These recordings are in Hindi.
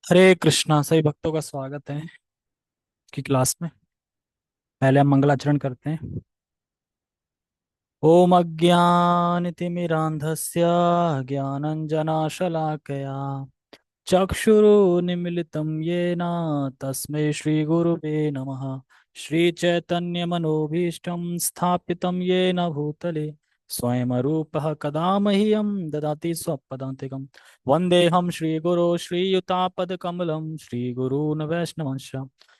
हरे कृष्णा। सभी भक्तों का स्वागत है की क्लास में। पहले हम मंगलाचरण करते हैं। ओम अज्ञानतिमिरान्धस्य ज्ञानञ्जनशलाकया चक्षुरुन्मीलितं येन तस्मै श्रीगुरुवे नमः। श्रीचैतन्यमनोभीष्टं स्थापितं येन भूतले स्वयं रूपः कदा मह्यं ददाति स्वपदान्तिकं। वन्देऽहं श्रीगुरो श्रीयुतापदकमलं श्रीगुरून् वैष्णवंश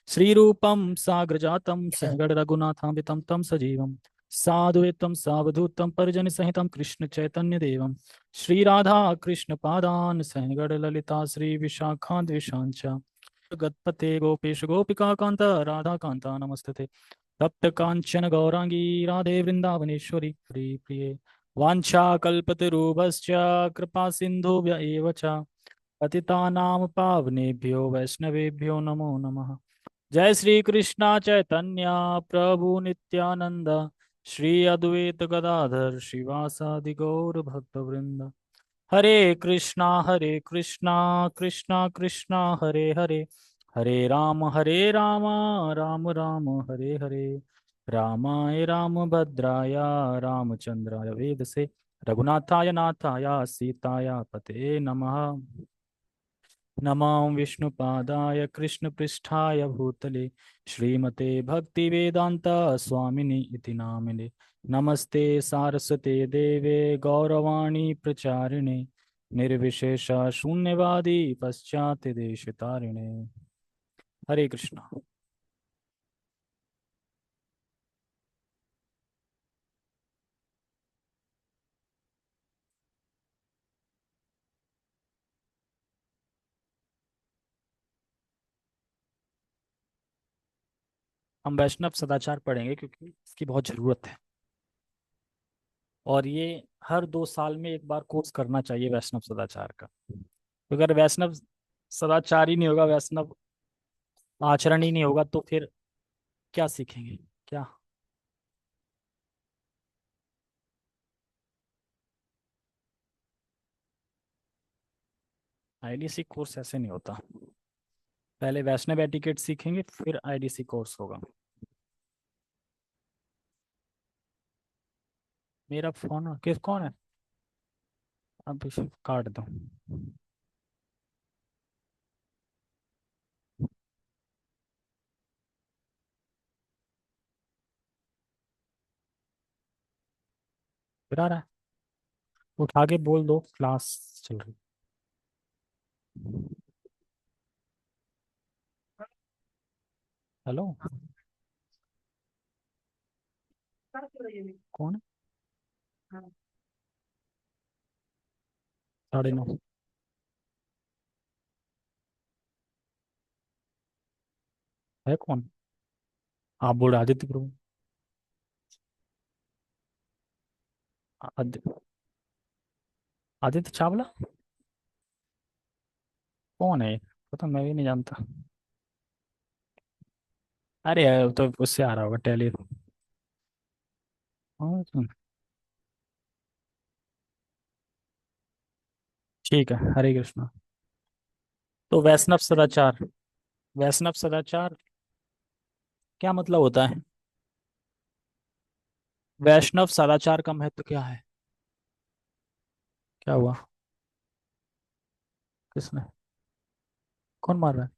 श्रीरूपं साग्रजातं सहगणरघुनाथान्वितं तं सजीवं साद्वैतं सावधूतं परिजनसहितं कृष्णचैतन्यदेवं श्री राधा कृष्ण पादान सहगण ललिता श्री विशाखां द्विषांच गणपते गोपेश गोपिका कांत राधा कांता नमस्तते। तप्त कांचन गौरांगी राधे वृंदावनेश्वरी प्रिय प्रिय वांछा कल्पतरुभश्च कृपा सिंधुभ्य एव च पतितानां पावनेभ्यो वैष्णवेभ्यो नमो नमः। जय श्री कृष्णा चैतन्य प्रभु नित्यानंद श्री अद्वैत गदाधर शिवासादि गौर भक्तवृंद। हरे कृष्णा कृष्णा कृष्णा हरे हरे हरे राम राम राम हरे हरे। रामाय रामभद्राय रामचंद्राय वेदसे रघुनाथाय नाथाय सीताय पते नमः। नमो विष्णुपादाय कृष्णपृष्ठाय भूतले श्रीमते भक्तिवेदांत स्वामिनि इति नामिने। नमस्ते सारस्वते देवे गौरवाणी प्रचारिणे निर्विशेष शून्यवादी पश्चात देशतारिणे। हरे कृष्णा। हम वैष्णव सदाचार पढ़ेंगे क्योंकि इसकी बहुत जरूरत है। और ये हर 2 साल में एक बार कोर्स करना चाहिए वैष्णव सदाचार का। तो अगर वैष्णव सदाचार ही नहीं होगा, वैष्णव आचरण ही नहीं होगा, तो फिर क्या सीखेंगे? क्या? आईडीसी कोर्स ऐसे नहीं होता। पहले वैष्णव एटिकेट सीखेंगे फिर आईडीसी कोर्स होगा। मेरा फोन किस कौन है? अब इसे काट दो। फिर आ रहा है। उठा के बोल दो क्लास चल रही। हेलो। कौन है? 9:30। है कौन? आप बोल आदित्य प्रभु। आदित्य। आदित्य चावला। कौन है? पता, मैं भी नहीं जानता। अरे यार, तो उससे आ रहा होगा टेली। हाँ, ठीक है। हरे कृष्णा। तो वैष्णव सदाचार, वैष्णव सदाचार क्या मतलब होता है? वैष्णव सदाचार का महत्व क्या है? क्या हुआ? किसने? कौन मार रहा है?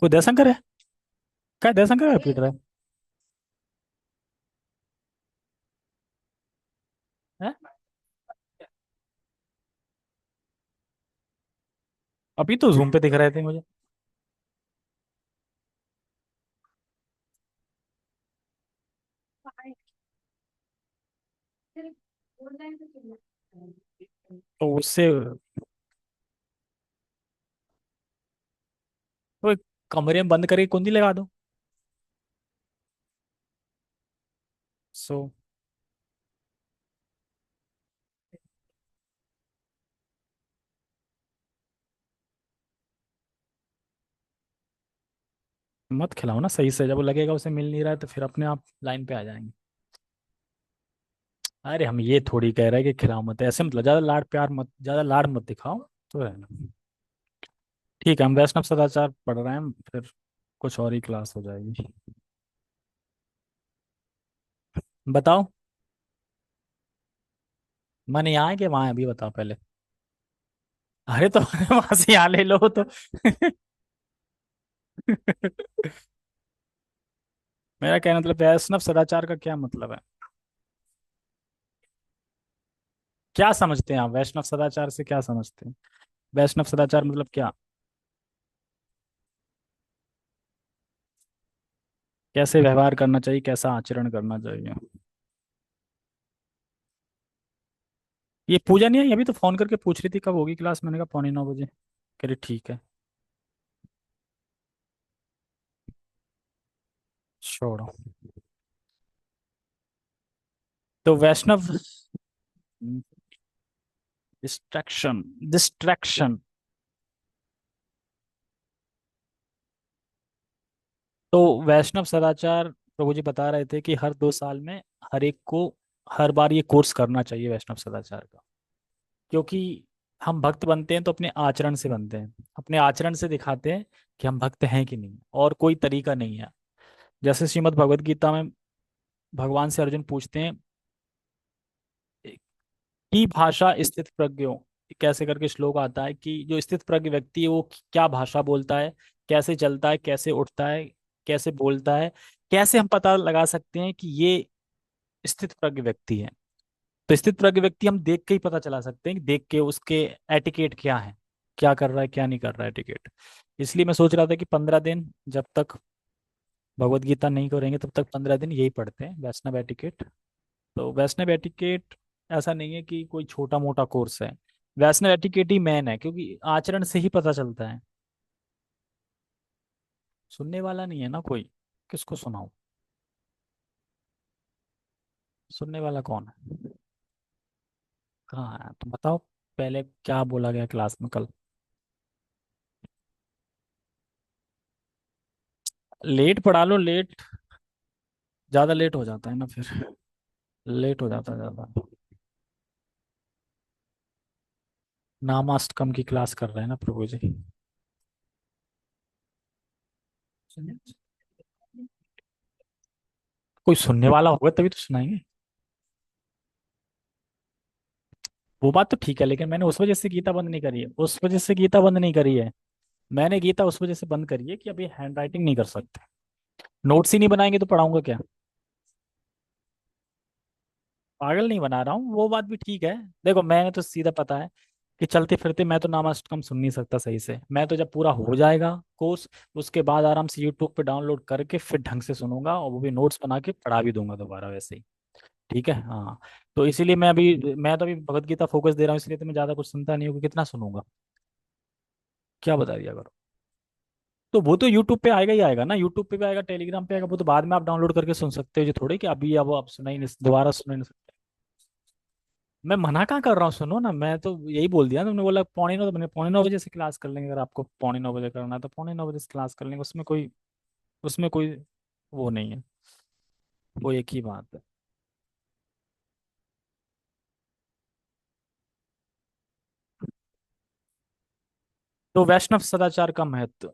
कोई दयाशंकर है? क्या दयाशंकर का पीट रहा है? हैं? अभी तो जूम पे दिख रहे थे मुझे। तो उससे वो कमरे में बंद करके कुंडी लगा दो। सो मत खिलाओ ना सही से। जब वो लगेगा उसे मिल नहीं रहा है तो फिर अपने आप लाइन पे आ जाएंगे। अरे हम ये थोड़ी कह रहे हैं कि खिलाओ मत, ऐसे मतलब ज्यादा लाड प्यार मत, ज्यादा लाड मत दिखाओ। तो है ना। ठीक है, हम वैष्णव सदाचार पढ़ रहे हैं, फिर कुछ और ही क्लास हो जाएगी। बताओ। मन यहाँ है कि वहां है, अभी बताओ पहले। अरे तो वहां से यहाँ ले लो तो। मेरा कहना मतलब वैष्णव सदाचार का क्या मतलब है? क्या समझते हैं आप वैष्णव सदाचार से, क्या समझते हैं? वैष्णव सदाचार मतलब क्या? कैसे व्यवहार करना चाहिए, कैसा आचरण करना चाहिए? ये पूजा नहीं है, अभी तो फोन करके पूछ रही थी कब होगी क्लास, मैंने कहा 8:45 बजे। कह रही ठीक है। छोड़ो। तो वैष्णव। डिस्ट्रैक्शन। डिस्ट्रैक्शन। तो वैष्णव सदाचार प्रभु जी बता रहे थे कि हर 2 साल में हर एक को, हर बार ये कोर्स करना चाहिए वैष्णव सदाचार का। क्योंकि हम भक्त बनते हैं तो अपने आचरण से बनते हैं, अपने आचरण से दिखाते हैं कि हम भक्त हैं कि नहीं, और कोई तरीका नहीं है। जैसे श्रीमद् भगवद गीता में भगवान से अर्जुन पूछते हैं की भाषा स्थित प्रज्ञों, कैसे करके श्लोक आता है कि जो स्थित प्रज्ञ व्यक्ति है वो क्या भाषा बोलता है, कैसे चलता है, कैसे उठता है, कैसे बोलता है, कैसे हम पता लगा सकते हैं कि ये स्थित प्रज्ञ व्यक्ति है? तो स्थित प्रज्ञ व्यक्ति हम देख के ही पता चला सकते हैं, कि देख के उसके एटिकेट क्या है, क्या कर रहा है क्या नहीं कर रहा है एटिकेट। इसलिए मैं सोच रहा था कि 15 दिन जब तक भगवत गीता नहीं करेंगे तब तक 15 दिन यही पढ़ते हैं वैष्णव एटिकेट। तो वैष्णव एटिकेट ऐसा नहीं है कि कोई छोटा मोटा कोर्स है। वैष्णव एटिकेट ही मेन है, क्योंकि आचरण से ही पता चलता है। सुनने वाला नहीं है ना कोई, किसको सुनाऊं? सुनने वाला कौन है? कहाँ है तो बताओ। पहले क्या बोला गया क्लास में कल? लेट पढ़ा लो, लेट। ज्यादा लेट हो जाता है ना फिर। लेट हो जाता है ज्यादा। नामाष्टकम की क्लास कर रहे हैं ना प्रभु जी। कोई सुनने वाला होगा तभी तो सुनाएंगे। वो बात तो ठीक है, लेकिन मैंने उस वजह से गीता बंद नहीं करी है, उस वजह से गीता बंद नहीं करी है। मैंने गीता उस वजह से बंद करी है कि अभी हैंड राइटिंग नहीं कर सकते। नोट्स ही नहीं बनाएंगे तो पढ़ाऊंगा क्या? पागल नहीं बना रहा हूँ, वो बात भी ठीक है। देखो मैंने तो सीधा पता है कि चलते फिरते मैं तो नामाष्टकम सुन नहीं सकता सही से, मैं तो जब पूरा हो जाएगा कोर्स उसके बाद आराम से यूट्यूब पे डाउनलोड करके फिर ढंग से सुनूंगा, और वो भी नोट्स बना के पढ़ा भी दूंगा दोबारा वैसे ही। ठीक है हाँ। तो इसीलिए मैं तो अभी भगवत गीता फोकस दे रहा हूँ, इसलिए तो मैं ज्यादा कुछ सुनता नहीं हूँ कि कितना सुनूंगा। क्या बता दिया करो। तो वो तो यूट्यूब पे आएगा ही आएगा ना, यूट्यूब पे भी आएगा, टेलीग्राम पे आएगा, वो तो बाद में आप डाउनलोड करके सुन सकते हो, जो थोड़े कि अभी अब आप सुना ही नहीं, दोबारा सुन ही नहीं सकते। मैं मना कहाँ कर रहा हूँ, सुनो ना, मैं तो यही बोल दिया, तुमने बोला 8:45, तो मैंने 8:45 से क्लास कर लेंगे, अगर आपको 8:45 करना है तो 9:45 से क्लास कर लेंगे, उसमें कोई वो नहीं है। वो एक ही बात है। तो वैष्णव सदाचार का महत्व।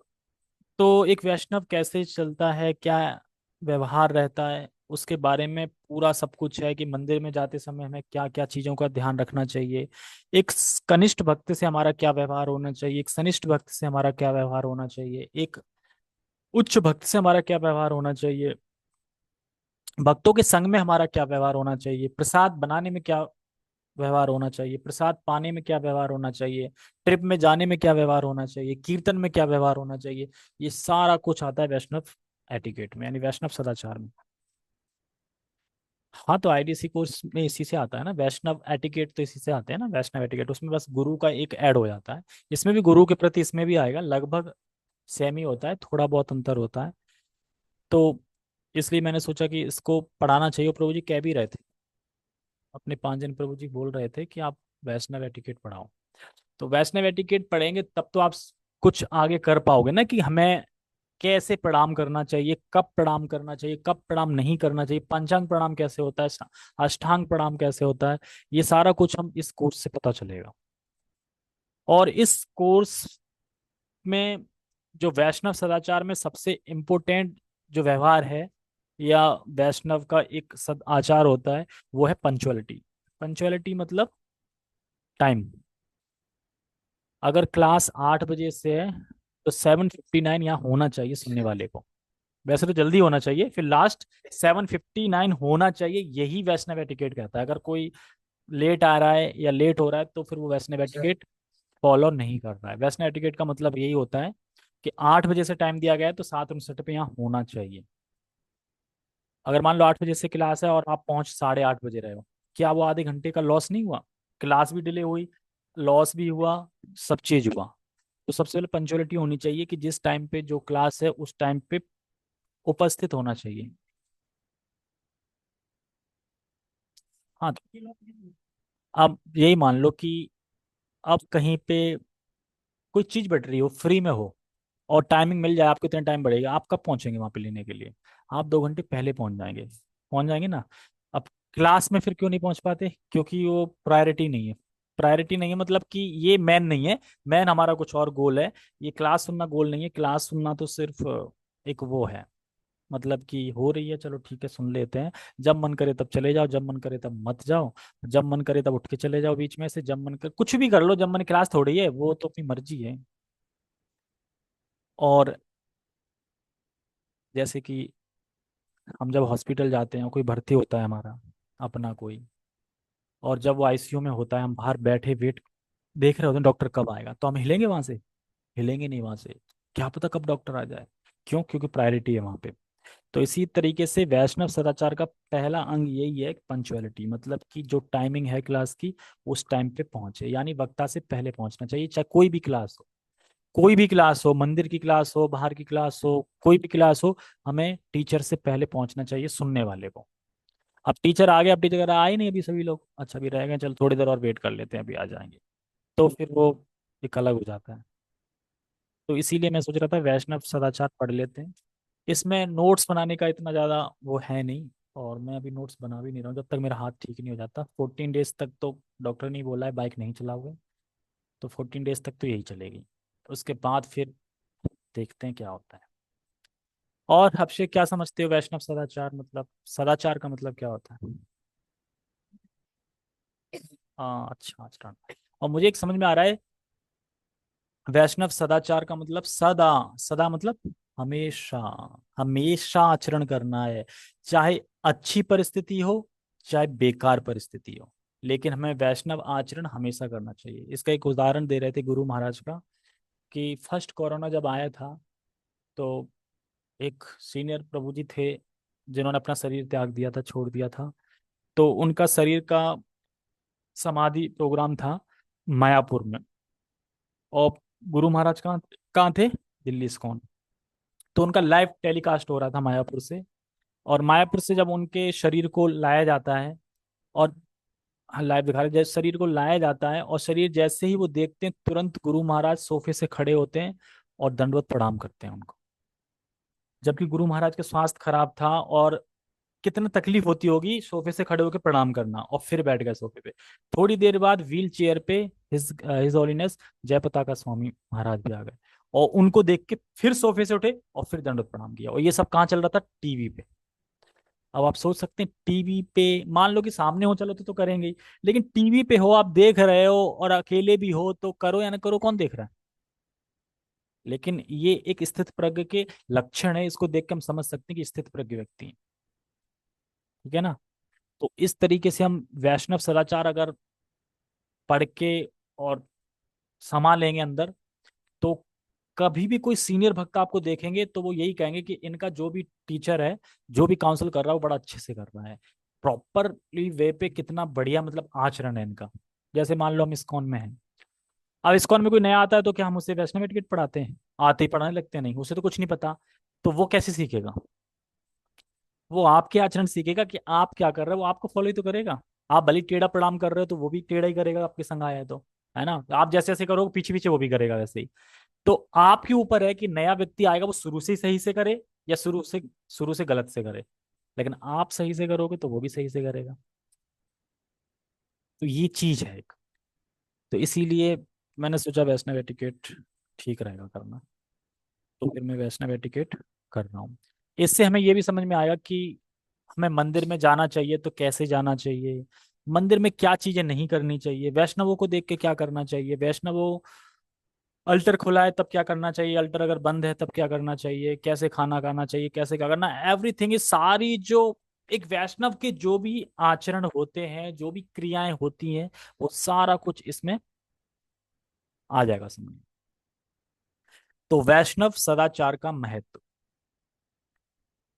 तो एक वैष्णव कैसे चलता है, क्या व्यवहार रहता है, उसके बारे में पूरा सब कुछ है, कि मंदिर में जाते समय हमें क्या क्या चीजों का ध्यान रखना चाहिए, एक कनिष्ठ भक्त से हमारा क्या व्यवहार होना चाहिए, एक सनिष्ठ भक्त से हमारा क्या व्यवहार होना चाहिए, एक उच्च भक्त से हमारा क्या व्यवहार होना चाहिए, भक्तों के संग में हमारा क्या व्यवहार होना चाहिए, प्रसाद बनाने में क्या व्यवहार होना चाहिए, प्रसाद पाने में क्या व्यवहार होना चाहिए, ट्रिप में जाने में क्या व्यवहार होना चाहिए, कीर्तन में क्या व्यवहार होना चाहिए। ये सारा कुछ आता है वैष्णव एटिकेट में, यानी वैष्णव सदाचार में। हाँ तो आईडीसी कोर्स में इसी से आता है ना, वैष्णव एटिकेट तो इसी से आते हैं ना, वैष्णव एटिकेट उसमें बस गुरु का एक ऐड हो जाता है। इसमें भी गुरु के प्रति इसमें भी आएगा, लगभग सेम ही होता है, थोड़ा बहुत अंतर होता है। तो इसलिए मैंने सोचा कि इसको पढ़ाना चाहिए, प्रभु जी कह भी रहे थे, अपने 5 जन प्रभु जी बोल रहे थे कि आप वैष्णव एटिकेट पढ़ाओ। तो वैष्णव एटिकेट पढ़ेंगे तब तो आप कुछ आगे कर पाओगे ना, कि हमें कैसे प्रणाम करना चाहिए, कब प्रणाम करना चाहिए, कब प्रणाम नहीं करना चाहिए, पंचांग प्रणाम कैसे होता है, अष्टांग प्रणाम कैसे होता है, ये सारा कुछ हम इस कोर्स से पता चलेगा। और इस कोर्स में जो वैष्णव सदाचार में सबसे इम्पोर्टेंट जो व्यवहार है या वैष्णव का एक सद आचार होता है, वो है पंचुअलिटी। पंचुअलिटी मतलब टाइम। अगर क्लास 8 बजे से है तो 7:59 यहाँ होना चाहिए सुनने वाले को। वैसे तो जल्दी होना चाहिए, फिर लास्ट 7:59 होना चाहिए, यही वैष्णव एटिकेट कहता है। अगर कोई लेट आ रहा है या लेट हो रहा है तो फिर वो वैष्णव एटिकेट फॉलो नहीं कर रहा है। वैष्णव एटिकेट का मतलब यही होता है कि 8 बजे से टाइम दिया गया है तो 7:59 पे यहाँ होना चाहिए। अगर मान लो 8 बजे से क्लास है और आप पहुंच 8:30 बजे रहे हो, क्या वो आधे घंटे का लॉस नहीं हुआ? क्लास भी डिले हुई, लॉस भी हुआ, सब चीज हुआ। तो सबसे पहले पंचुअलिटी होनी चाहिए कि जिस टाइम पे जो क्लास है उस टाइम पे उपस्थित होना चाहिए। हाँ, तो अब यही मान लो कि अब कहीं पे कोई चीज बट रही हो, फ्री में हो, और टाइमिंग मिल जाए आपको, इतना टाइम बढ़ेगा, आप कब पहुंचेंगे वहां पे लेने के लिए? आप 2 घंटे पहले पहुंच जाएंगे ना। अब क्लास में फिर क्यों नहीं पहुंच पाते? क्योंकि वो प्रायोरिटी नहीं है। प्रायोरिटी नहीं है मतलब कि ये मेन नहीं है। मेन हमारा कुछ और गोल है। ये क्लास सुनना गोल नहीं है। क्लास सुनना तो सिर्फ एक वो है, मतलब कि हो रही है, चलो ठीक है सुन लेते हैं। जब मन करे तब चले जाओ, जब मन करे तब मत जाओ, जब मन करे तब उठ के चले जाओ बीच में से, जब मन करे कुछ भी कर लो, जब मन, क्लास थोड़ी है वो, तो अपनी मर्जी है। और जैसे कि हम जब हॉस्पिटल जाते हैं, कोई भर्ती होता है हमारा अपना कोई, और जब वो आईसीयू में होता है, हम बाहर बैठे वेट देख रहे होते हैं डॉक्टर कब आएगा, तो हम हिलेंगे वहां से? हिलेंगे नहीं वहां से। क्या पता कब डॉक्टर आ जाए। क्यों? क्योंकि प्रायोरिटी है वहां पे। तो इसी तरीके से वैष्णव सदाचार का पहला अंग यही है, पंचुअलिटी, मतलब कि जो टाइमिंग है क्लास की उस टाइम पे पहुंचे, यानी वक्ता से पहले पहुंचना चाहिए, चाहे कोई भी क्लास हो। कोई भी क्लास हो, मंदिर की क्लास हो, बाहर की क्लास हो, कोई भी क्लास हो, हमें टीचर से पहले पहुंचना चाहिए सुनने वाले को। अब टीचर आ गए, अब टीचर आए नहीं अभी सभी लोग, अच्छा भी रह गए, चल थोड़ी देर और वेट कर लेते हैं, अभी आ जाएंगे, तो फिर वो एक अलग हो जाता है। तो इसीलिए मैं सोच रहा था वैष्णव सदाचार पढ़ लेते हैं। इसमें नोट्स बनाने का इतना ज़्यादा वो है नहीं, और मैं अभी नोट्स बना भी नहीं रहा हूँ जब तक मेरा हाथ ठीक नहीं हो जाता। 14 डेज तक तो डॉक्टर ने बोला है बाइक नहीं चलाओगे, तो 14 डेज तक तो यही चलेगी। उसके बाद फिर देखते हैं क्या होता है। और आपसे क्या समझते हो वैष्णव सदाचार, मतलब सदाचार का मतलब क्या होता है? हाँ, अच्छा आचरण। और मुझे एक समझ में आ रहा है, वैष्णव सदाचार का मतलब सदा, सदा मतलब हमेशा, हमेशा आचरण करना है, चाहे अच्छी परिस्थिति हो चाहे बेकार परिस्थिति हो, लेकिन हमें वैष्णव आचरण हमेशा करना चाहिए। इसका एक उदाहरण दे रहे थे गुरु महाराज का, कि फर्स्ट कोरोना जब आया था तो एक सीनियर प्रभु जी थे जिन्होंने अपना शरीर त्याग दिया था, छोड़ दिया था। तो उनका शरीर का समाधि प्रोग्राम था मायापुर में। और गुरु महाराज कहाँ कहाँ थे? दिल्ली इस्कॉन। तो उनका लाइव टेलीकास्ट हो रहा था मायापुर से। और मायापुर से जब उनके शरीर को लाया जाता है, और लाइव दिखा रहे, जैसे शरीर को लाया जाता है और शरीर जैसे ही वो देखते हैं, तुरंत गुरु महाराज सोफे से खड़े होते हैं और दंडवत प्रणाम करते हैं उनको। जबकि गुरु महाराज का स्वास्थ्य खराब था, और कितना तकलीफ होती होगी सोफे से खड़े होकर प्रणाम करना, और फिर बैठ गए सोफे पे। थोड़ी देर बाद व्हील चेयर पे हिज होलीनेस जयपताका स्वामी महाराज भी आ गए, और उनको देख के फिर सोफे से उठे और फिर दंडवत प्रणाम किया। और ये सब कहाँ चल रहा था? टीवी पे। अब आप सोच सकते हैं, टीवी पे, मान लो कि सामने हो चलो तो करेंगे ही, लेकिन टीवी पे हो, आप देख रहे हो, और अकेले भी हो, तो करो या ना करो, कौन देख रहा है? लेकिन ये एक स्थित प्रज्ञ के लक्षण है, इसको देख के हम समझ सकते हैं कि स्थित प्रज्ञ व्यक्ति है। ठीक है ना? तो इस तरीके से हम वैष्णव सदाचार अगर पढ़ के और समा लेंगे अंदर, तो कभी भी कोई सीनियर भक्त आपको देखेंगे तो वो यही कहेंगे कि इनका जो भी टीचर है, जो भी काउंसिल कर रहा है, वो बड़ा अच्छे से कर रहा है, प्रॉपरली वे पे, कितना बढ़िया मतलब आचरण है इनका। जैसे मान लो हम इस्कॉन में हैं, अब इस्कॉन में कोई नया आता है तो क्या हम उसे वैष्णव एटिकेट पढ़ाते हैं? आते ही पढ़ाने लगते हैं? नहीं, उसे तो कुछ नहीं पता। तो वो कैसे सीखेगा? वो आपके आचरण सीखेगा कि आप क्या कर रहे हो, वो आपको फॉलो ही तो करेगा। आप भले ही टेढ़ा प्रणाम कर रहे हो तो वो भी टेढ़ा ही करेगा, आपके संग आया है तो, है ना? आप जैसे जैसे करोगे पीछे पीछे वो भी करेगा वैसे ही। तो आपके ऊपर है कि नया व्यक्ति आएगा वो शुरू से ही सही से करे या शुरू से गलत से करे। लेकिन आप सही से करोगे तो वो भी सही से करेगा। तो ये चीज है एक। तो इसीलिए मैंने सोचा वैष्णव एटिकेट ठीक रहेगा करना। तो फिर मैं वैष्णव एटिकेट कर रहा हूँ। इससे हमें ये भी समझ में आया कि हमें मंदिर में जाना चाहिए तो कैसे जाना चाहिए, मंदिर में क्या चीजें नहीं करनी चाहिए, वैष्णवों को देख के क्या करना चाहिए, वैष्णवों अल्टर खुला है तब क्या करना चाहिए, अल्टर अगर बंद है तब क्या करना चाहिए, कैसे खाना खाना चाहिए, कैसे क्या करना, एवरीथिंग इज सारी जो एक वैष्णव के जो भी आचरण होते हैं, जो भी क्रियाएं होती हैं, वो सारा कुछ इसमें आ जाएगा समझ में। तो वैष्णव सदाचार का महत्व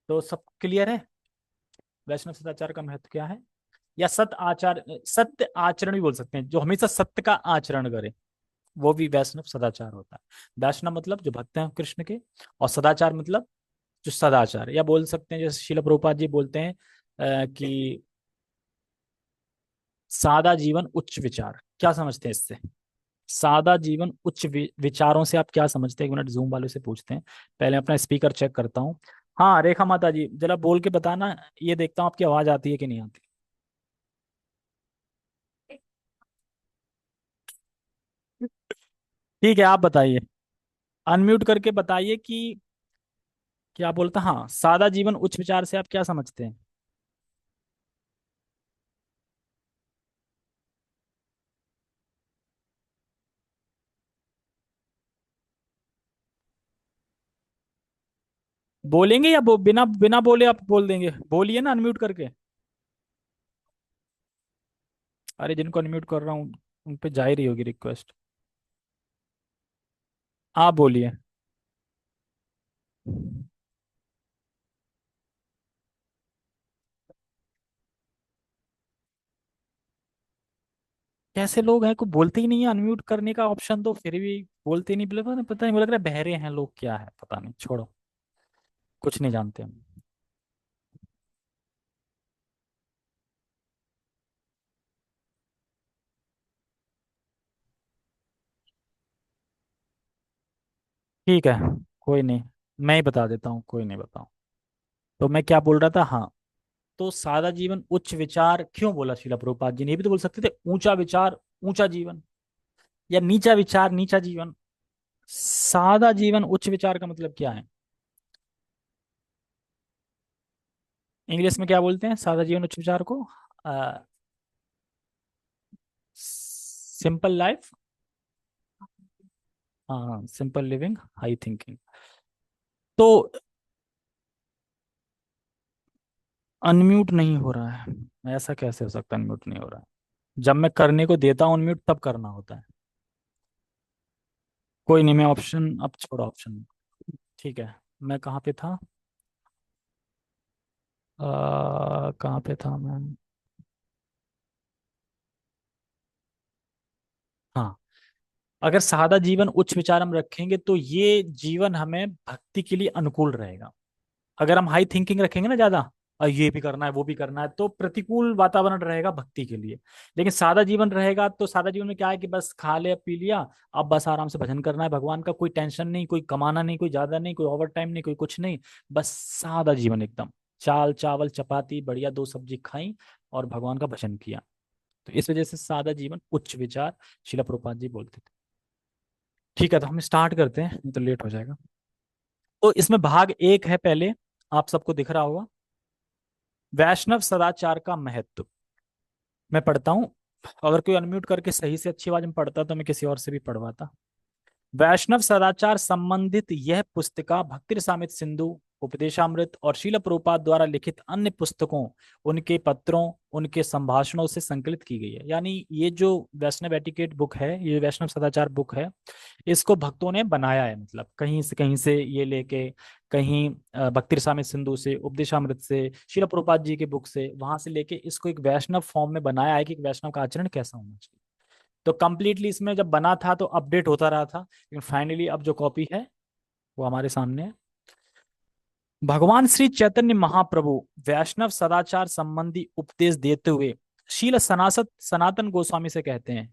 तो सब क्लियर है। वैष्णव सदाचार का महत्व क्या है, या सत्य आचरण भी बोल सकते हैं, जो हमेशा सत्य का आचरण करे, वो भी वैष्णव सदाचार होता है। वैष्णव मतलब जो भक्त हैं कृष्ण के, और सदाचार मतलब जो सदाचार, या बोल सकते हैं जैसे शिल प्रभुपाद जी बोलते हैं कि सादा जीवन उच्च विचार। क्या समझते हैं इससे, सादा जीवन उच्च विचारों से आप क्या समझते हैं, एक मिनट जूम वाले से पूछते हैं। पहले अपना स्पीकर चेक करता हूँ। हाँ रेखा माता जी जरा बोल के बताना, ये देखता हूँ आपकी आवाज आती है कि नहीं आती। ठीक है आप बताइए, अनम्यूट करके बताइए कि क्या बोलता। हाँ सादा जीवन उच्च विचार से आप क्या समझते हैं। बोलेंगे या बिना बिना बोले आप बोल देंगे, बोलिए ना अनम्यूट करके। अरे जिनको अनम्यूट कर रहा हूँ उन पे जा ही रही होगी रिक्वेस्ट। आप बोलिए। कैसे लोग हैं को बोलते ही नहीं है अनम्यूट करने का ऑप्शन, तो फिर भी बोलते नहीं, पता नहीं, मुझे लग रहा है बहरे हैं लोग, क्या है पता नहीं, छोड़ो, कुछ नहीं जानते हम। ठीक है कोई नहीं, मैं ही बता देता हूँ, कोई नहीं बताऊँ। तो मैं क्या बोल रहा था, हाँ। तो सादा जीवन उच्च विचार क्यों बोला शिला प्रभुपाद जी ने, ये भी तो बोल सकते थे ऊंचा विचार ऊंचा जीवन, या नीचा विचार नीचा जीवन। सादा जीवन उच्च विचार का मतलब क्या है, इंग्लिश में क्या बोलते हैं सादा जीवन उच्च विचार को, सिंपल लाइफ। हाँ सिंपल लिविंग हाई थिंकिंग। तो अनम्यूट नहीं हो रहा है, ऐसा कैसे हो सकता है अनम्यूट नहीं हो रहा है, जब मैं करने को देता हूँ अनम्यूट तब करना होता है। कोई नहीं, मैं ऑप्शन अब छोड़ा ऑप्शन। ठीक है, मैं कहाँ पे था, कहाँ पे था मैं। हाँ, अगर सादा जीवन उच्च विचार हम रखेंगे तो ये जीवन हमें भक्ति के लिए अनुकूल रहेगा। अगर हम हाई थिंकिंग रखेंगे ना ज्यादा, और ये भी करना है वो भी करना है, तो प्रतिकूल वातावरण रहेगा भक्ति के लिए। लेकिन सादा जीवन रहेगा तो सादा जीवन में क्या है कि बस खा लिया पी लिया, अब बस आराम से भजन करना है भगवान का, कोई टेंशन नहीं, कोई कमाना नहीं, कोई ज्यादा नहीं, कोई ओवर टाइम नहीं, कोई कुछ नहीं, बस सादा जीवन एकदम, चाल चावल चपाती बढ़िया दो सब्जी खाई और भगवान का भजन किया। तो इस वजह से सादा जीवन उच्च विचार शिला प्रभुपाद जी बोलते थे। ठीक है तो हम स्टार्ट करते हैं, नहीं तो लेट हो जाएगा। तो इसमें भाग एक है पहले, आप सबको दिख रहा होगा, वैष्णव सदाचार का महत्व। मैं पढ़ता हूं, अगर कोई अनम्यूट करके सही से अच्छी आवाज में पढ़ता तो मैं किसी और से भी पढ़वाता। वैष्णव सदाचार संबंधित यह पुस्तिका भक्ति रसामृत सिंधु, उपदेशामृत और शील प्रभुपाद द्वारा लिखित अन्य पुस्तकों, उनके पत्रों, उनके संभाषणों से संकलित की गई है। यानी ये जो वैष्णव एटिकेट बुक है, ये वैष्णव सदाचार बुक है, इसको भक्तों ने बनाया है, मतलब कहीं से ये लेके, कहीं भक्ति रसामृत सिंधु से, उपदेशामृत से, शील प्रभुपाद जी के बुक से, वहां से लेके इसको एक वैष्णव फॉर्म में बनाया है कि एक वैष्णव का आचरण कैसा होना चाहिए। तो कंप्लीटली इसमें जब बना था तो अपडेट होता रहा था, लेकिन फाइनली अब जो कॉपी है वो हमारे सामने है। भगवान श्री चैतन्य महाप्रभु वैष्णव सदाचार संबंधी उपदेश देते हुए शील सनातन गोस्वामी से कहते हैं,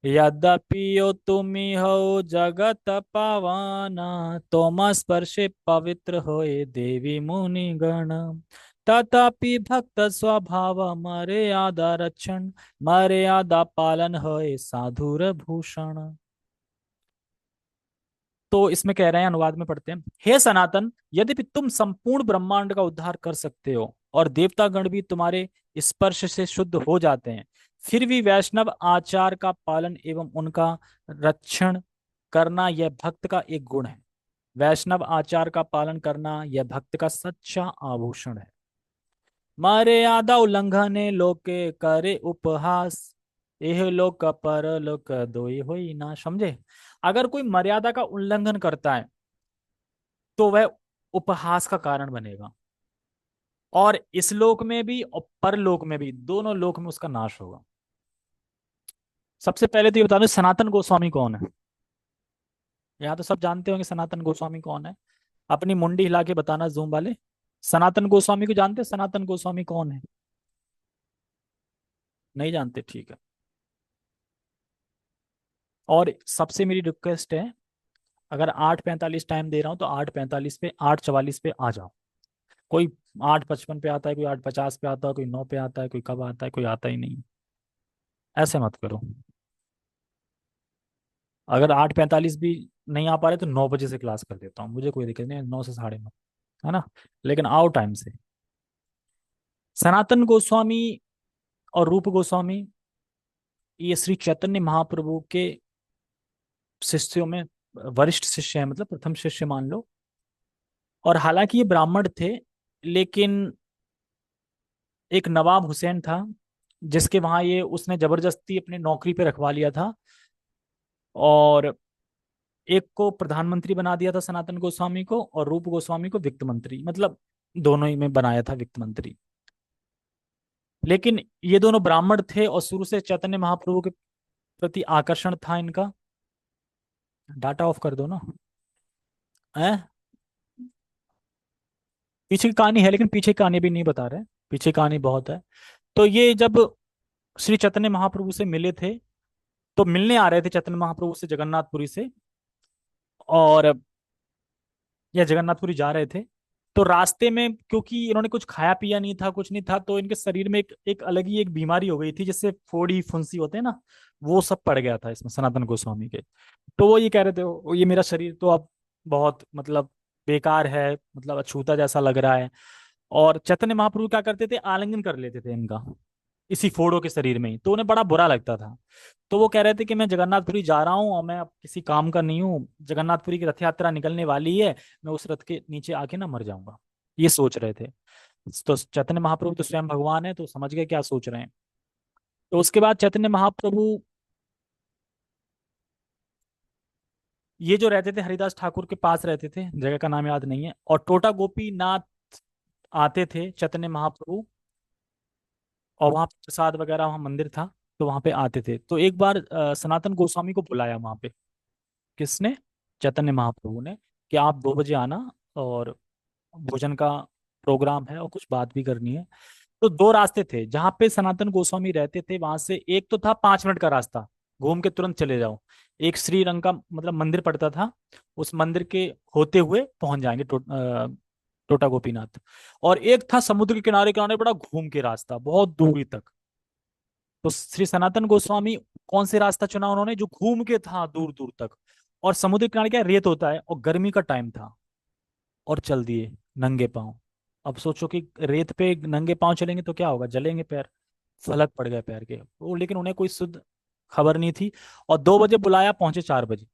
यद्यपि यो तुम्ही हो जगत पावाना, तोम स्पर्शे पवित्र होए देवी मुनि गण। तथापि भक्त स्वभाव मर्यादा रक्षण, मर्यादा पालन होए साधुर भूषण। तो इसमें कह रहे हैं, अनुवाद में पढ़ते हैं। हे सनातन, यद्यपि तुम संपूर्ण ब्रह्मांड का उद्धार कर सकते हो और देवता गण भी तुम्हारे स्पर्श से शुद्ध हो जाते हैं, फिर भी वैष्णव आचार का पालन एवं उनका रक्षण करना यह भक्त का एक गुण है। वैष्णव आचार का पालन करना यह भक्त का सच्चा आभूषण है। मर्यादा उल्लंघने लोके करे उपहास, एह लोक पर लोक दोई होई ना। समझे? अगर कोई मर्यादा का उल्लंघन करता है तो वह उपहास का कारण बनेगा, और इस लोक में भी और परलोक में भी, दोनों लोक में उसका नाश होगा। सबसे पहले तो ये बता दो, सनातन गोस्वामी कौन है? यहाँ तो सब जानते होंगे सनातन गोस्वामी कौन है। अपनी मुंडी हिला के बताना जूम वाले। सनातन गोस्वामी को जानते हैं? सनातन गोस्वामी कौन है? नहीं जानते? ठीक है। और सबसे मेरी रिक्वेस्ट है, अगर 8:45 टाइम दे रहा हूँ तो 8:45 पे, 8:44 पे आ जाओ। कोई 8:55 पे आता है, कोई 8:50 पे आता है, कोई 9 पे आता है, कोई कब आता है, कोई आता ही नहीं। ऐसे मत करो। अगर 8:45 भी नहीं आ पा रहे तो 9 बजे से क्लास कर देता हूँ, मुझे कोई दिक्कत नहीं है, 9 से 9:30, है ना? लेकिन आओ टाइम से। सनातन गोस्वामी और रूप गोस्वामी, ये श्री चैतन्य महाप्रभु के शिष्यों में वरिष्ठ शिष्य है, मतलब प्रथम शिष्य मान लो। और हालांकि ये ब्राह्मण थे, लेकिन एक नवाब हुसैन था जिसके वहां ये उसने जबरदस्ती अपनी नौकरी पे रखवा लिया था, और एक को प्रधानमंत्री बना दिया था सनातन गोस्वामी को, और रूप गोस्वामी को वित्त मंत्री, मतलब दोनों ही में बनाया था वित्त मंत्री। लेकिन ये दोनों ब्राह्मण थे और शुरू से चैतन्य महाप्रभु के प्रति आकर्षण था इनका। डाटा ऑफ कर दो ना। है? पीछे की कहानी है, लेकिन पीछे की कहानी भी नहीं बता रहे, पीछे कहानी बहुत है। तो ये जब श्री चैतन्य महाप्रभु से मिले थे, तो मिलने आ रहे थे चैतन्य महाप्रभु से जगन्नाथपुरी से, और या जगन्नाथपुरी जा रहे थे। तो रास्ते में, क्योंकि इन्होंने कुछ खाया पिया नहीं था, कुछ नहीं था, तो इनके शरीर में एक अलग ही एक बीमारी हो गई थी, जिससे फोड़ी फुंसी होते हैं ना, वो सब पड़ गया था इसमें सनातन गोस्वामी के। तो वो ये कह रहे थे, ये मेरा शरीर तो अब बहुत मतलब बेकार है, मतलब अछूता जैसा लग रहा है। और चैतन्य महाप्रभु क्या करते थे, आलिंगन कर लेते थे इनका, इसी फोड़ों के शरीर में ही, तो उन्हें बड़ा बुरा लगता था। तो वो कह रहे थे कि मैं जगन्नाथपुरी जा रहा हूँ और मैं अब किसी काम का नहीं हूँ, जगन्नाथपुरी की रथ यात्रा निकलने वाली है, मैं उस रथ के नीचे आके ना मर जाऊंगा, ये सोच रहे थे। तो चैतन्य महाप्रभु तो स्वयं भगवान है, तो समझ गए क्या सोच रहे हैं। तो उसके बाद चैतन्य महाप्रभु, ये जो रहते थे हरिदास ठाकुर के पास रहते थे, जगह का नाम याद नहीं है, और टोटा गोपीनाथ आते थे चैतन्य महाप्रभु, और वहाँ पे प्रसाद वगैरह, वहाँ मंदिर था, तो वहाँ पे आते थे। तो एक बार सनातन गोस्वामी को बुलाया वहाँ पे। किसने? चैतन्य महाप्रभु ने, कि आप 2 बजे आना, और भोजन का प्रोग्राम है और कुछ बात भी करनी है। तो दो रास्ते थे जहां पे सनातन गोस्वामी रहते थे, वहां से एक तो था 5 मिनट का रास्ता, घूम के तुरंत चले जाओ। एक श्रीरंग का मतलब मंदिर पड़ता था, उस मंदिर के होते हुए पहुंच जाएंगे टोटा गोपीनाथ। और एक था समुद्र के किनारे किनारे बड़ा घूम के रास्ता, बहुत दूरी तक। तो श्री सनातन गोस्वामी कौन से रास्ता चुना उन्होंने, जो घूम के था दूर दूर तक। और समुद्र किनारे क्या रेत होता है, और गर्मी का टाइम था, और चल दिए नंगे पांव। अब सोचो कि रेत पे नंगे पांव चलेंगे तो क्या होगा, जलेंगे पैर, फलक पड़ गए पैर के वो, लेकिन उन्हें कोई शुद्ध खबर नहीं थी। और 2 बजे बुलाया, पहुंचे 4 बजे।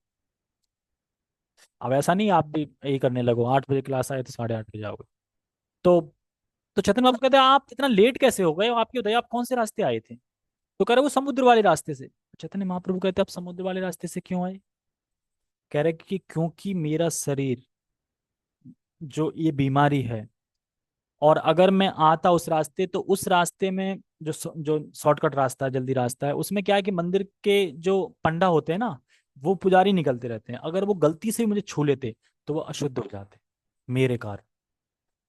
अब ऐसा नहीं आप भी यही करने लगो, 8 बजे क्लास आए तो 8:30 बजे आओगे। तो तो चेतन बाबू कहते हैं, आप इतना लेट कैसे हो गए, आपकी बताइए आप कौन से रास्ते आए थे? तो कह रहे वो समुद्र वाले रास्ते से। चैतन्य महाप्रभु कहते आप समुद्र वाले रास्ते से क्यों आए? कह रहे कि क्योंकि मेरा शरीर, जो ये बीमारी है, और अगर मैं आता उस रास्ते, तो उस रास्ते में जो शॉर्टकट रास्ता है, जल्दी रास्ता है, उसमें क्या है कि मंदिर के जो पंडा होते हैं ना, वो पुजारी निकलते रहते हैं, अगर वो गलती से मुझे छू लेते तो वो अशुद्ध हो जाते मेरे कारण।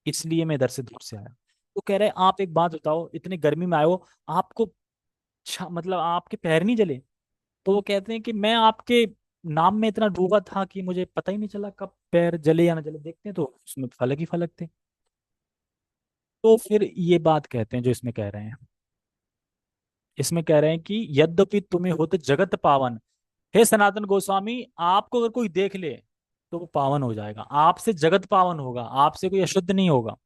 इसलिए मैं इधर से दूर से आया। तो कह रहे आप एक बात बताओ, इतनी गर्मी में आए हो, आपको मतलब आपके पैर नहीं जले? तो वो कहते हैं कि मैं आपके नाम में इतना डूबा था कि मुझे पता ही नहीं चला कब पैर जले या ना जले, देखते हैं तो उसमें फलक ही फलक थे। तो फिर ये बात कहते हैं जो इसमें कह रहे हैं, इसमें कह रहे हैं कि यद्यपि तुम्हें होत जगत पावन, हे सनातन गोस्वामी, आपको अगर कोई देख ले तो वो पावन हो जाएगा, आपसे जगत पावन होगा, आपसे कोई अशुद्ध नहीं होगा।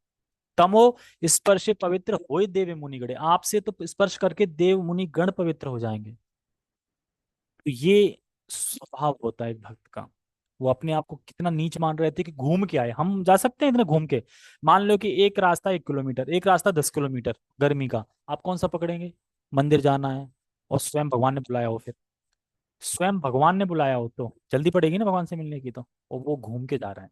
तमो स्पर्शे पवित्र होय देव मुनि गणे, आपसे तो स्पर्श करके देव मुनि गण पवित्र हो जाएंगे। तो ये स्वभाव होता है एक भक्त का। वो अपने आप को कितना नीच मान रहे थे कि घूम के आए, हम जा सकते हैं इतना घूम के। मान लो कि एक रास्ता 1 किलोमीटर, एक रास्ता 10 किलोमीटर गर्मी का, आप कौन सा पकड़ेंगे? मंदिर जाना है और स्वयं भगवान ने बुलाया हो, फिर स्वयं भगवान ने बुलाया हो तो जल्दी पड़ेगी ना भगवान से मिलने की, तो और वो घूम के जा रहे हैं।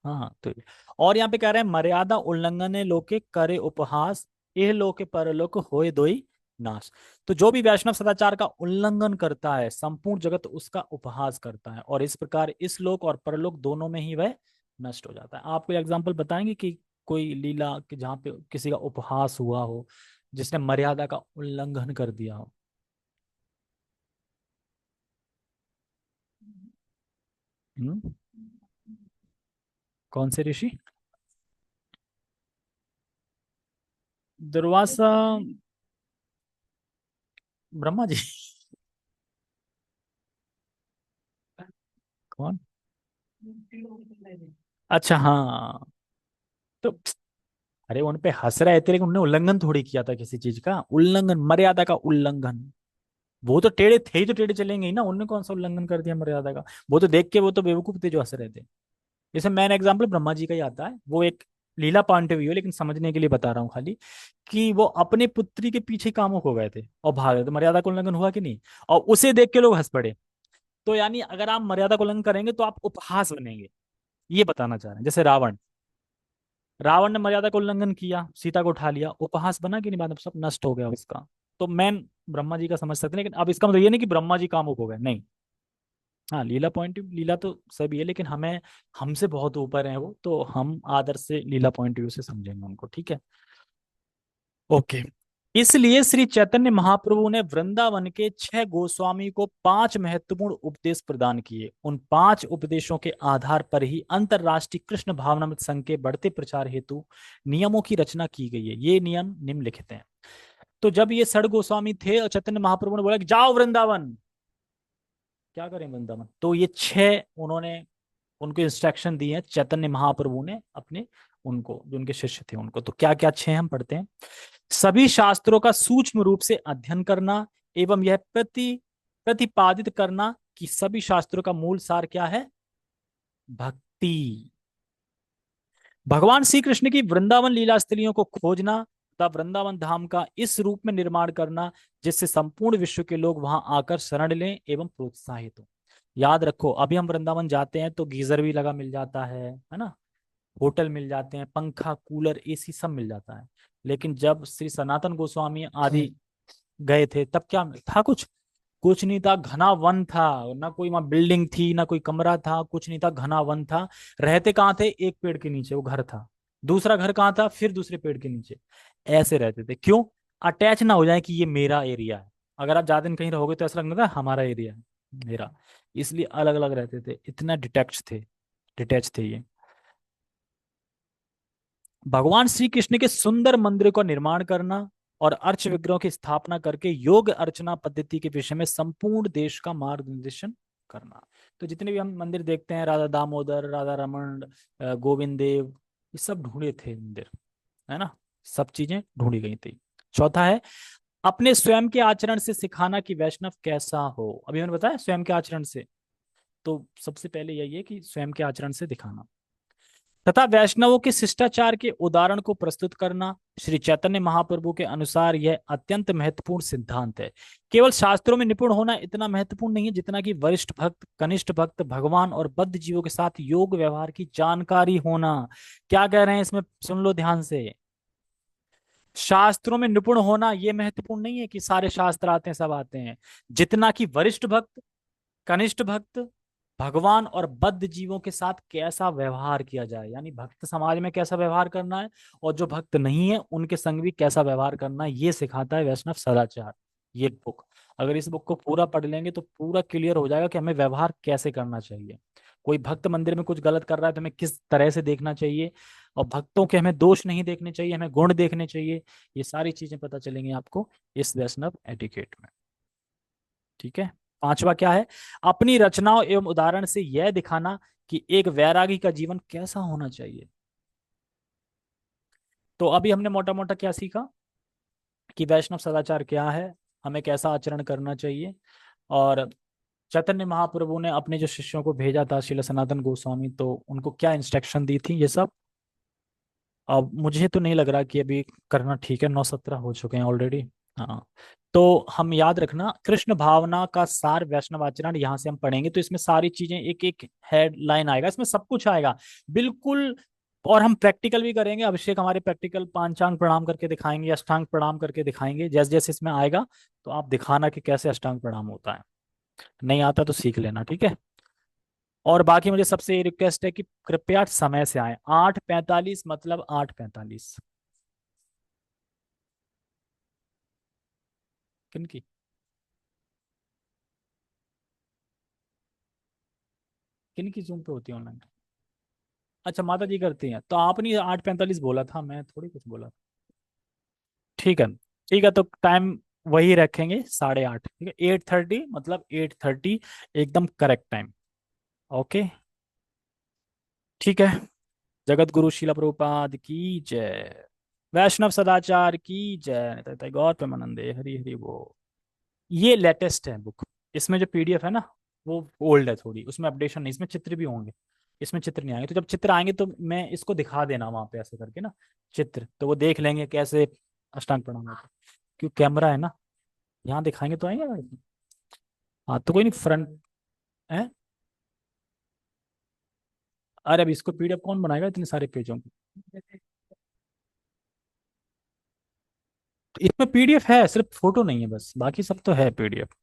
हाँ तो और यहाँ पे कह रहे हैं मर्यादा उल्लंघन लोके करे उपहास, यह लोके परलोक होए दोई नाश। तो जो भी वैष्णव सदाचार का उल्लंघन करता है, संपूर्ण जगत उसका उपहास करता है, और इस प्रकार इस लोक और परलोक दोनों में ही वह नष्ट हो जाता है। आप कोई एग्जाम्पल बताएंगे कि कोई लीला कि जहाँ पे किसी का उपहास हुआ हो, जिसने मर्यादा का उल्लंघन कर दिया हो? हम्म। कौन से ऋषि? दुर्वासा? ब्रह्मा जी? कौन? अच्छा हाँ। तो अरे उन पे हंस रहे थे, लेकिन उन्होंने उल्लंघन थोड़ी किया था किसी चीज का, उल्लंघन मर्यादा का उल्लंघन। वो तो टेढ़े थे ही, तो टेढ़े चलेंगे ही ना, उन्होंने कौन सा उल्लंघन कर दिया मर्यादा का? वो तो देख के वो तो बेवकूफ थे जो हंस रहे थे। जैसे मैंने एग्जाम्पल ब्रह्मा जी का ही आता है, वो एक लीला पॉइंट ऑफ व्यू है, लेकिन समझने के लिए बता रहा हूँ खाली, कि वो अपने पुत्री के पीछे कामुक हो गए थे और भाग गए, तो मर्यादा का उल्लंघन हुआ कि नहीं? और उसे देख के लोग हंस पड़े। तो यानी अगर आप मर्यादा का उल्लंघन करेंगे तो आप उपहास बनेंगे, ये बताना चाह रहे हैं। जैसे रावण, रावण ने मर्यादा का उल्लंघन किया, सीता को उठा लिया, उपहास बना कि नहीं, बाद में सब नष्ट हो गया उसका। तो मैन ब्रह्मा जी का समझ सकते हैं, लेकिन अब इसका मतलब ये नहीं कि ब्रह्मा जी कामुक हो गए, नहीं। हाँ लीला पॉइंट, लीला तो सभी है, लेकिन हमें, हमसे बहुत ऊपर है वो, तो हम आदर से लीला पॉइंट व्यू से समझेंगे उनको, ठीक है। ओके। इसलिए श्री चैतन्य महाप्रभु ने वृंदावन के 6 गोस्वामी को 5 महत्वपूर्ण उपदेश प्रदान किए। उन 5 उपदेशों के आधार पर ही अंतरराष्ट्रीय कृष्ण भावनामृत संघ के बढ़ते प्रचार हेतु नियमों की रचना की गई है। ये नियम निम्नलिखित हैं। तो जब ये 6 गोस्वामी थे और चैतन्य महाप्रभु ने बोला कि जाओ वृंदावन, क्या करें वृंदावन, तो ये 6 उन्होंने उनको इंस्ट्रक्शन दी है चैतन्य महाप्रभु ने अपने, उनको जो उनके शिष्य थे उनको। तो क्या क्या 6 हम पढ़ते हैं। सभी शास्त्रों का सूक्ष्म रूप से अध्ययन करना एवं यह प्रतिपादित करना कि सभी शास्त्रों का मूल सार क्या है, भक्ति। भगवान श्री कृष्ण की वृंदावन लीला स्थलियों को खोजना तथा वृंदावन धाम का इस रूप में निर्माण करना जिससे संपूर्ण विश्व के लोग वहां आकर शरण लें एवं प्रोत्साहित हो। याद रखो, अभी हम वृंदावन जाते हैं तो गीजर भी लगा मिल जाता है ना, होटल मिल जाते हैं, पंखा कूलर एसी सब मिल जाता है। लेकिन जब श्री सनातन गोस्वामी आदि गए थे तब क्या था? कुछ कुछ नहीं था, घना वन था, ना कोई वहां बिल्डिंग थी, ना कोई कमरा था, कुछ नहीं था, घना वन था। रहते कहाँ थे? एक पेड़ के नीचे वो घर था, दूसरा घर कहाँ था, फिर दूसरे पेड़ के नीचे। ऐसे रहते थे, क्यों? अटैच ना हो जाए कि ये मेरा एरिया है। अगर आप ज्यादा दिन कहीं रहोगे तो ऐसा लगता था हमारा एरिया है, मेरा। इसलिए अलग अलग रहते थे, इतना डिटैच थे, डिटैच थे ये। भगवान श्री कृष्ण के सुंदर मंदिर का निर्माण करना और अर्च विग्रहों की स्थापना करके योग अर्चना पद्धति के विषय में संपूर्ण देश का मार्गदर्शन करना। तो जितने भी हम मंदिर देखते हैं, राधा दामोदर, राधा रमन, गोविंद देव, ये सब ढूंढे थे मंदिर, है ना, सब चीजें ढूंढी गई थी। चौथा है अपने स्वयं के आचरण से सिखाना कि वैष्णव कैसा हो। अभी मैंने बताया स्वयं के आचरण से, तो सबसे पहले यही है कि स्वयं के आचरण से दिखाना, तथा वैष्णवों के शिष्टाचार के उदाहरण को प्रस्तुत करना। श्री चैतन्य महाप्रभु के अनुसार यह अत्यंत महत्वपूर्ण सिद्धांत है। केवल शास्त्रों में निपुण होना इतना महत्वपूर्ण नहीं है जितना कि वरिष्ठ भक्त, कनिष्ठ भक्त, भगवान और बद्ध जीवों के साथ योग व्यवहार की जानकारी होना। क्या कह रहे हैं इसमें, सुन लो ध्यान से। शास्त्रों में निपुण होना यह महत्वपूर्ण नहीं है कि सारे शास्त्र आते हैं, सब आते हैं, जितना कि वरिष्ठ भक्त, कनिष्ठ भक्त, भगवान और बद्ध जीवों के साथ कैसा व्यवहार किया जाए, यानी भक्त समाज में कैसा व्यवहार करना है, और जो भक्त नहीं है उनके संग भी कैसा व्यवहार करना है, ये सिखाता है वैष्णव सदाचार। ये बुक, अगर इस बुक को पूरा पढ़ लेंगे तो पूरा क्लियर हो जाएगा कि हमें व्यवहार कैसे करना चाहिए। कोई भक्त मंदिर में कुछ गलत कर रहा है तो हमें किस तरह से देखना चाहिए, और भक्तों के हमें दोष नहीं देखने चाहिए, हमें गुण देखने चाहिए। ये सारी चीजें पता चलेंगी आपको इस वैष्णव एटिकेट में। ठीक है। पांचवा क्या है? अपनी रचनाओं एवं उदाहरण से यह दिखाना कि एक वैरागी का जीवन कैसा होना चाहिए। तो अभी हमने मोटा मोटा क्या सीखा कि वैष्णव सदाचार क्या है, हमें कैसा आचरण करना चाहिए, और चैतन्य महाप्रभु ने अपने जो शिष्यों को भेजा था श्रील सनातन गोस्वामी, तो उनको क्या इंस्ट्रक्शन दी थी, ये सब। अब मुझे तो नहीं लग रहा कि अभी करना ठीक है, 9:17 हो चुके हैं ऑलरेडी। हाँ, तो हम याद रखना कृष्ण भावना का सार वैष्णव आचरण, यहाँ से हम पढ़ेंगे तो इसमें सारी चीजें एक एक हेडलाइन आएगा, इसमें सब कुछ आएगा बिल्कुल। और हम प्रैक्टिकल भी करेंगे, अभिषेक हमारे प्रैक्टिकल पांचांग प्रणाम करके दिखाएंगे, अष्टांग प्रणाम करके दिखाएंगे, जैसे जैसे इसमें आएगा तो आप दिखाना कि कैसे अष्टांग प्रणाम होता है। नहीं आता तो सीख लेना, ठीक है। और बाकी मुझे सबसे रिक्वेस्ट है कि कृपया समय से आए, 8:45 मतलब 8:45। किनकी? किनकी जूम पे होती है ऑनलाइन? अच्छा, माता जी करती हैं, तो आपने 8:45 बोला था, मैं थोड़ी कुछ बोला। ठीक है, ठीक है, तो टाइम वही रखेंगे 8:30, ठीक है, 8:30 मतलब 8:30 एकदम करेक्ट टाइम। ओके। ठीक है। जगत गुरु शिला प्रभुपाद की जय। वैष्णव सदाचार की जय। निताय गौर प्रेमानंदे हरि हरि वो। ये लेटेस्ट है बुक। इसमें जो पीडीएफ है ना, वो ओल्ड है थोड़ी, उसमें अपडेशन नहीं, इसमें चित्र भी होंगे। इसमें चित्र नहीं आएंगे, तो जब चित्र आएंगे तो मैं इसको दिखा देना वहां पे ऐसे करके ना, चित्र, तो वो देख लेंगे कैसे अष्टांग प्रणाम होता है। क्यों, कैमरा है ना, यहाँ दिखाएंगे तो आएंगे ना। हाँ, तो कोई नहीं, फ्रंट है। अरे अब इसको पीडीएफ कौन बनाएगा इतने सारे पेजों को? तो इसमें पीडीएफ है, सिर्फ फोटो नहीं है बस, बाकी सब तो है पीडीएफ।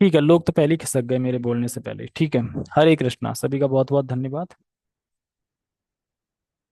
ठीक है, लोग तो पहले ही खिसक गए मेरे बोलने से पहले। ठीक है। हरे कृष्णा, सभी का बहुत बहुत धन्यवाद।